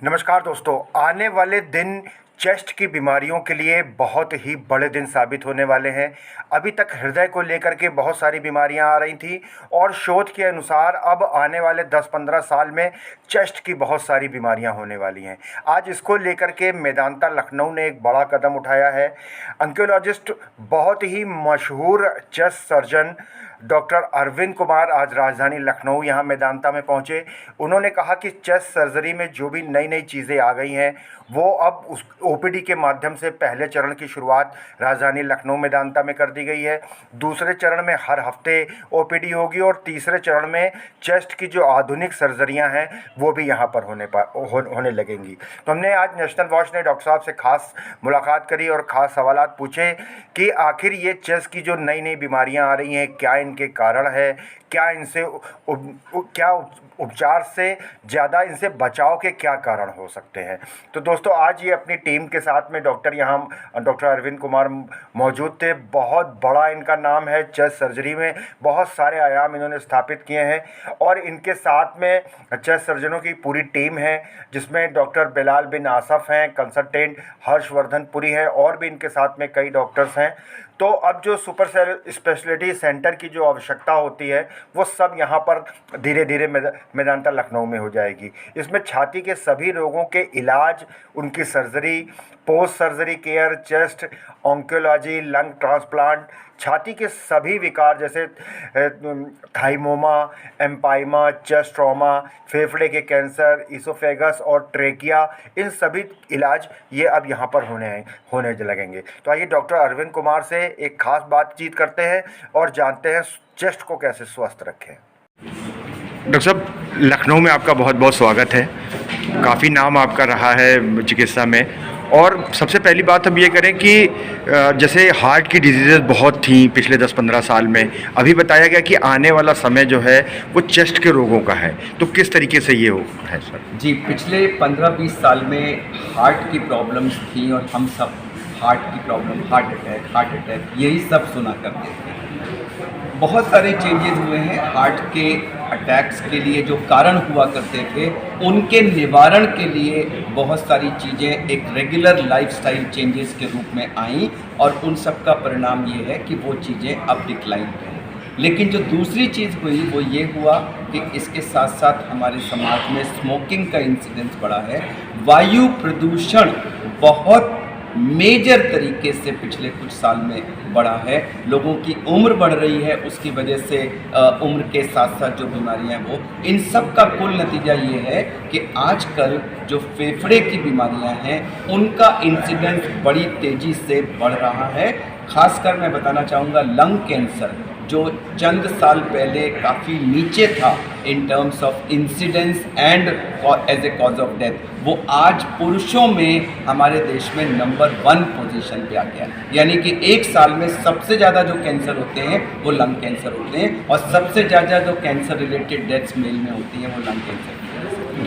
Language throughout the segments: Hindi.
नमस्कार दोस्तों। आने वाले दिन चेस्ट की बीमारियों के लिए बहुत ही बड़े दिन साबित होने वाले हैं। अभी तक हृदय को लेकर के बहुत सारी बीमारियां आ रही थी और शोध के अनुसार अब आने वाले 10-15 साल में चेस्ट की बहुत सारी बीमारियां होने वाली हैं। आज इसको लेकर के मेदांता लखनऊ ने एक बड़ा कदम उठाया है। ऑन्कोलॉजिस्ट, बहुत ही मशहूर chest surgeon doctor Arvind Kumar आज राजधानी लखनऊ यहाँ मेदांता में पहुँचे। उन्होंने कहा कि चेस्ट सर्जरी में जो भी नई नई चीज़ें आ गई हैं वो अब उस ओपीडी के माध्यम से पहले चरण की शुरुआत राजधानी लखनऊ मेदांता में कर दी गई है। दूसरे चरण में हर हफ्ते ओपीडी होगी और तीसरे चरण में चेस्ट की जो आधुनिक सर्जरियां हैं वो भी यहाँ पर होने लगेंगी। तो हमने आज नेशनल वॉच ने डॉक्टर साहब से खास मुलाकात करी और ख़ास सवालात पूछे कि आखिर ये चेस्ट की जो नई नई बीमारियां आ रही हैं क्या इनके कारण है, क्या इनसे उपचार से ज़्यादा इनसे बचाव के क्या कारण हो सकते हैं। तो दोस्तों आज ये अपनी टीम के साथ में डॉक्टर अरविंद कुमार मौजूद थे। बहुत बड़ा इनका नाम है चेस्ट सर्जरी में, बहुत सारे आयाम इन्होंने स्थापित किए हैं और इनके साथ में चेस्ट सर्जनों की पूरी टीम है जिसमें डॉक्टर बिलाल बिन आसफ़ हैं, कंसल्टेंट हर्षवर्धन पुरी है और भी इनके साथ में कई डॉक्टर्स हैं। तो अब जो सुपर स्पेशलिटी सेंटर की जो आवश्यकता होती है वो सब यहाँ पर धीरे धीरे मेदांता लखनऊ में हो जाएगी। इसमें छाती के सभी रोगों के इलाज, उनकी surgery, post surgery care, chest oncology, lung transplant, छाती के सभी विकार जैसे थाइमोमा, एम्पाइमा, चेस्ट ट्रॉमा, फेफड़े के कैंसर, इसोफेगस और ट्रेकिया, इन सभी इलाज ये अब यहाँ पर होने लगेंगे। तो आइए डॉक्टर अरविंद कुमार से एक खास बातचीत करते हैं और जानते हैं चेस्ट को कैसे स्वस्थ रखें। डॉक्टर साहब, लखनऊ में आपका बहुत बहुत स्वागत है। काफ़ी नाम आपका रहा है चिकित्सा में और सबसे पहली बात हम ये करें कि जैसे हार्ट की डिजीज़ेज बहुत थी पिछले 10-15 साल में, अभी बताया गया कि आने वाला समय जो है वो चेस्ट के रोगों का है, तो किस तरीके से ये है सर? जी, पिछले 15-20 साल में हार्ट की प्रॉब्लम्स थी और हम सब हार्ट की प्रॉब्लम, हार्ट अटैक यही सब सुना करते थे। बहुत सारे चेंजेस हुए हैं हार्ट के अटैक्स के लिए, जो कारण हुआ करते थे उनके निवारण के लिए बहुत सारी चीज़ें एक रेगुलर लाइफस्टाइल चेंजेस के रूप में आईं और उन सब का परिणाम ये है कि वो चीज़ें अब डिक्लाइन पे हैं। लेकिन जो दूसरी चीज़ हुई वो ये हुआ कि इसके साथ साथ हमारे समाज में स्मोकिंग का इंसिडेंस बढ़ा है। वायु प्रदूषण बहुत मेजर तरीके से पिछले कुछ साल में बढ़ा है। लोगों की उम्र बढ़ रही है, उसकी वजह से उम्र के साथ साथ जो बीमारियां हैं वो, इन सब का कुल नतीजा ये है कि आजकल जो फेफड़े की बीमारियां हैं उनका इंसिडेंस बड़ी तेज़ी से बढ़ रहा है। खासकर मैं बताना चाहूँगा लंग कैंसर, जो चंद साल पहले काफ़ी नीचे था in terms of incidence and as a cause of death, वो आज पुरुषों में हमारे देश में नंबर 1 पोजीशन पे आ गया। यानी कि एक साल में सबसे ज़्यादा जो कैंसर होते हैं वो लंग कैंसर होते हैं और सबसे ज़्यादा जो कैंसर रिलेटेड डेथ्स मेल में होती हैं वो लंग कैंसर।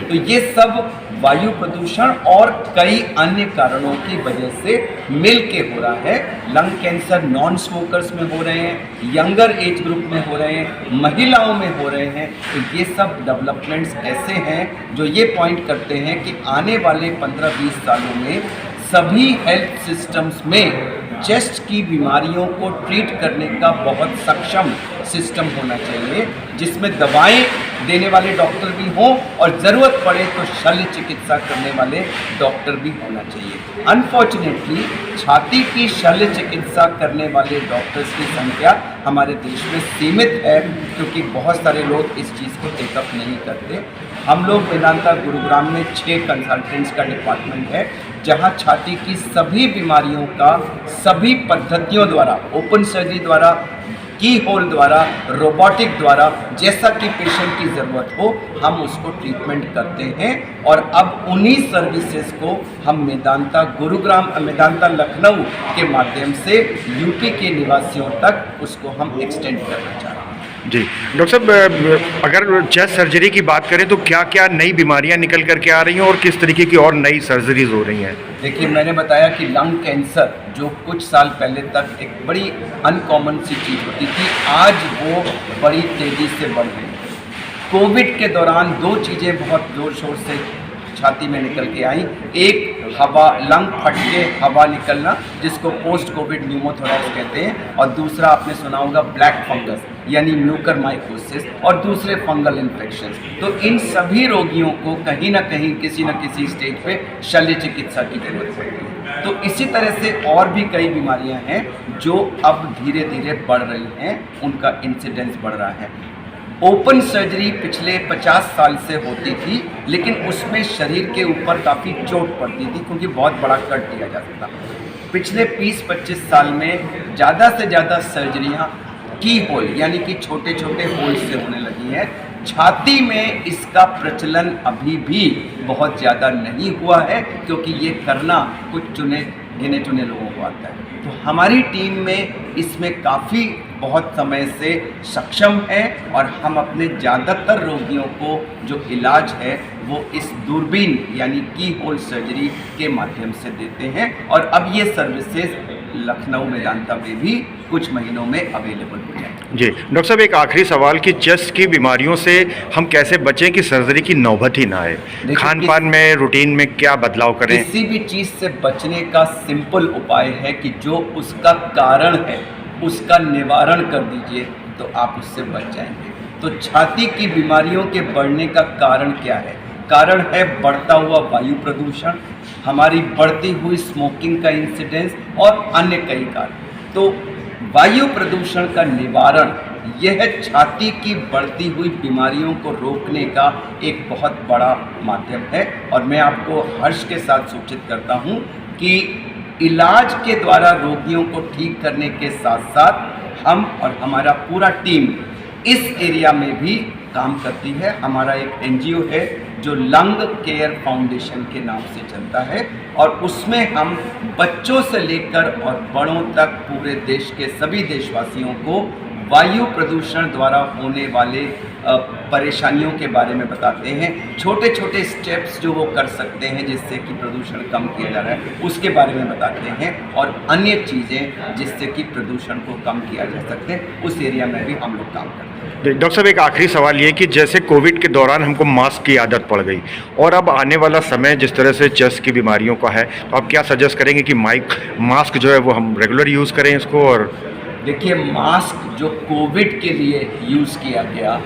तो ये सब वायु प्रदूषण और कई अन्य कारणों की वजह से मिल के हो रहा है। लंग कैंसर नॉन स्मोकर्स में हो रहे हैं, यंगर एज ग्रुप में हो रहे हैं, महिलाओं में हो रहे हैं। तो ये सब डेवलपमेंट्स ऐसे हैं जो ये पॉइंट करते हैं कि आने वाले 15-20 सालों में सभी हेल्थ सिस्टम्स में चेस्ट की बीमारियों को ट्रीट करने का बहुत सक्षम सिस्टम होना चाहिए, जिसमें दवाएं देने वाले डॉक्टर भी हों और ज़रूरत पड़े तो शल्य चिकित्सा करने वाले डॉक्टर भी होना चाहिए। अनफॉर्चुनेटली छाती की शल्य चिकित्सा करने वाले डॉक्टर्स की संख्या हमारे देश में सीमित है, क्योंकि बहुत सारे लोग इस चीज़ को टेकअप नहीं करते। हम लोग वेदांता गुरुग्राम में 6 कंसल्टेंट्स का डिपार्टमेंट है, जहां छाती की सभी बीमारियों का सभी पद्धतियों द्वारा, ओपन सर्जरी द्वारा, की होल द्वारा, रोबोटिक द्वारा, जैसा कि पेशेंट की ज़रूरत हो हम उसको ट्रीटमेंट करते हैं। और अब उन्हीं सर्विसेज को हम मेदांता लखनऊ के माध्यम से यूपी के निवासियों तक उसको हम एक्सटेंड करना चाहते हैं। जी डॉक्टर साहब, अगर चेस्ट सर्जरी की बात करें तो क्या क्या नई बीमारियां निकल करके आ रही हैं और किस तरीके की और नई सर्जरीज हो रही हैं? देखिए, मैंने बताया कि लंग कैंसर जो कुछ साल पहले तक एक बड़ी अनकॉमन सी चीज़ होती थी, आज वो बड़ी तेज़ी से बढ़ रही है। कोविड के दौरान 2 चीज़ें बहुत ज़ोर शोर से छाती में निकल के आई। एक हवा लंग फट के हवा निकलना जिसको पोस्ट कोविड न्यूमोथोरैक्स कहते हैं, और दूसरा आपने सुना होगा ब्लैक फंगस यानी म्यूकरमाइकोसिस, और दूसरे फंगल इन्फेक्शन। तो इन सभी रोगियों को कहीं ना कहीं किसी न किसी स्टेज पे शल्य चिकित्सा की जरूरत पड़ती है। तो इसी तरह से और भी कई बीमारियां हैं जो अब धीरे धीरे बढ़ रही हैं, उनका इंसिडेंस बढ़ रहा है। ओपन सर्जरी पिछले 50 साल से होती थी, लेकिन उसमें शरीर के ऊपर काफ़ी चोट पड़ती थी क्योंकि बहुत बड़ा कट दिया जाता था। पिछले 20-25 साल में ज़्यादा से ज़्यादा सर्जरियाँ की होल यानी कि छोटे छोटे होल से होने लगी हैं। छाती में इसका प्रचलन अभी भी बहुत ज़्यादा नहीं हुआ है क्योंकि ये करना कुछ गिने चुने लोगों को आता है। तो हमारी टीम में इसमें काफ़ी बहुत समय से सक्षम है और हम अपने ज़्यादातर रोगियों को जो इलाज है वो इस दूरबीन यानी की होल सर्जरी के माध्यम से देते हैं, और अब ये सर्विसेज लखनऊ मेदांता में भी कुछ महीनों में अवेलेबल हो जाएंगे। जी डॉक्टर साहब, एक आखिरी सवाल कि चेस्ट की बीमारियों से हम कैसे बचें कि सर्जरी की नौबत ही ना आए? खान पान में, रूटीन में क्या बदलाव करें? किसी भी चीज़ से बचने का सिंपल उपाय है कि जो उसका कारण है उसका निवारण कर दीजिए तो आप उससे बच जाएंगे। तो छाती की बीमारियों के बढ़ने का कारण क्या है? कारण है बढ़ता हुआ वायु प्रदूषण, हमारी बढ़ती हुई स्मोकिंग का इंसिडेंस और अन्य कई कारण। तो वायु प्रदूषण का निवारण यह छाती की बढ़ती हुई बीमारियों को रोकने का एक बहुत बड़ा माध्यम है, और मैं आपको हर्ष के साथ सूचित करता हूं कि इलाज के द्वारा रोगियों को ठीक करने के साथ साथ हम और हमारा पूरा टीम इस एरिया में भी काम करती है। हमारा एक एनजीओ है जो लंग केयर फाउंडेशन के नाम से चलता है, और उसमें हम बच्चों से लेकर और बड़ों तक पूरे देश के सभी देशवासियों को वायु प्रदूषण द्वारा होने वाले परेशानियों के बारे में बताते हैं। छोटे छोटे स्टेप्स जो वो कर सकते हैं जिससे कि प्रदूषण कम किया जा रहा है उसके बारे में बताते हैं, और अन्य चीज़ें जिससे कि प्रदूषण को कम किया जा सकते हैं उस एरिया में भी हम लोग काम करते हैं। डॉक्टर साहब, एक आखिरी सवाल ये कि जैसे कोविड के दौरान हमको मास्क की आदत पड़ गई और अब आने वाला समय जिस तरह से चेस्ट की बीमारियों का है, तो आप क्या सजेस्ट करेंगे कि मास्क जो है वो हम रेगुलर यूज़ करें इसको? और देखिए, मास्क जो कोविड के लिए यूज़ किया गया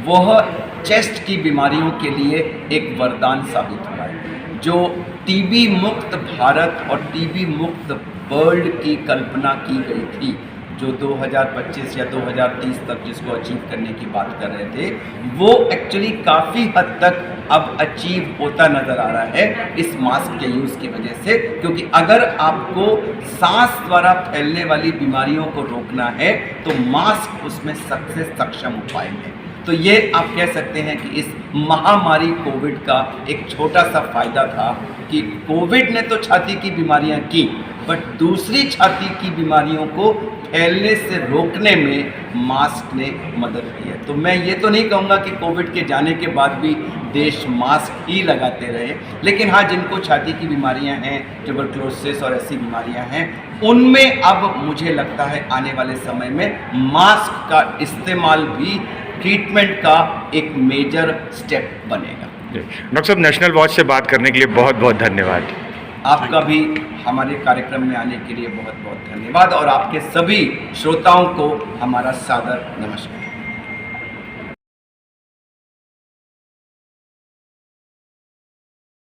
वह चेस्ट की बीमारियों के लिए एक वरदान साबित हुआ है। जो टीबी मुक्त भारत और टीबी मुक्त वर्ल्ड की कल्पना की गई थी, जो 2025 या 2030 तक जिसको अचीव करने की बात कर रहे थे, वो एक्चुअली काफ़ी हद तक अब अचीव होता नज़र आ रहा है इस मास्क के यूज़ की वजह से। क्योंकि अगर आपको सांस द्वारा फैलने वाली बीमारियों को रोकना है तो मास्क उसमें सबसे सक्षम उपाय है। तो ये आप कह सकते हैं कि इस महामारी कोविड का एक छोटा सा फायदा था कि कोविड ने तो छाती की बीमारियां की, बट दूसरी छाती की बीमारियों को फैलने से रोकने में मास्क ने मदद की है। तो मैं ये तो नहीं कहूँगा कि कोविड के जाने के बाद भी देश मास्क ही लगाते रहे, लेकिन हाँ, जिनको छाती की बीमारियां हैं, ट्यूबरक्लोसिस और ऐसी बीमारियां हैं, उनमें अब मुझे लगता है आने वाले समय में मास्क का इस्तेमाल भी ट्रीटमेंट का एक मेजर स्टेप बनेगा। डॉक्टर साहब, नेशनल वॉच से बात करने के लिए बहुत बहुत धन्यवाद। आपका भी हमारे कार्यक्रम में आने के लिए बहुत बहुत धन्यवाद, और आपके सभी श्रोताओं को हमारा सादर नमस्कार।